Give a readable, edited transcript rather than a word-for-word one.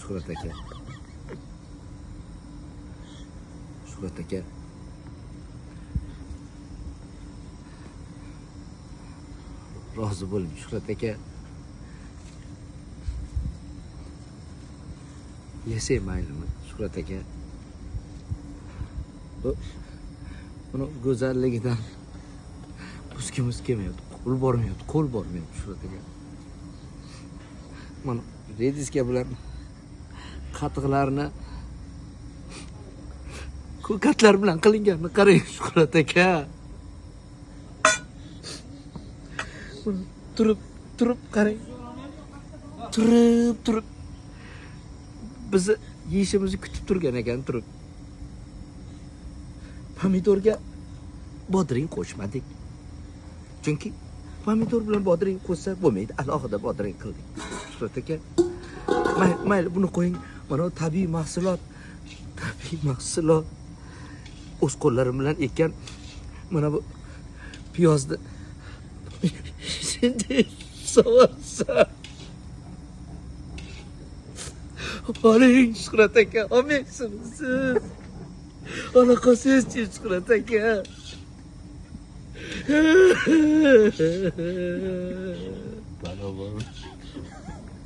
Shuhrat aka. Shuhrat aka. Rozi bo'ling, Shuhrat aka. Yasay maylimi, Shuhrat aka. Buni go'zalligidan buskimiz kelmayapti, qo'l bormayapti Shuhrat aka. Mana rediska bilan qatiqlarni ko'katlar bilan qilinganini qarang Shuhrat aka. Turib qarang. Turib bizni yeyishimizni kutib turgan ekan turib. Pomidorga bodring qo'shmadik. Chunki pomidor bilan bodring qo'shsa bo'lmaydi, alohida bodring qildik. Shuhrat aka, mayli buni qo'ying. Mana tabiiy mahsulot. O'z qo'llarim bilan ekkan mana bu piyozni sovarsa. Oling Shuhrat aka, olmaysiniz. Anaqasiz-chi Shuhrat aka. Balo bor.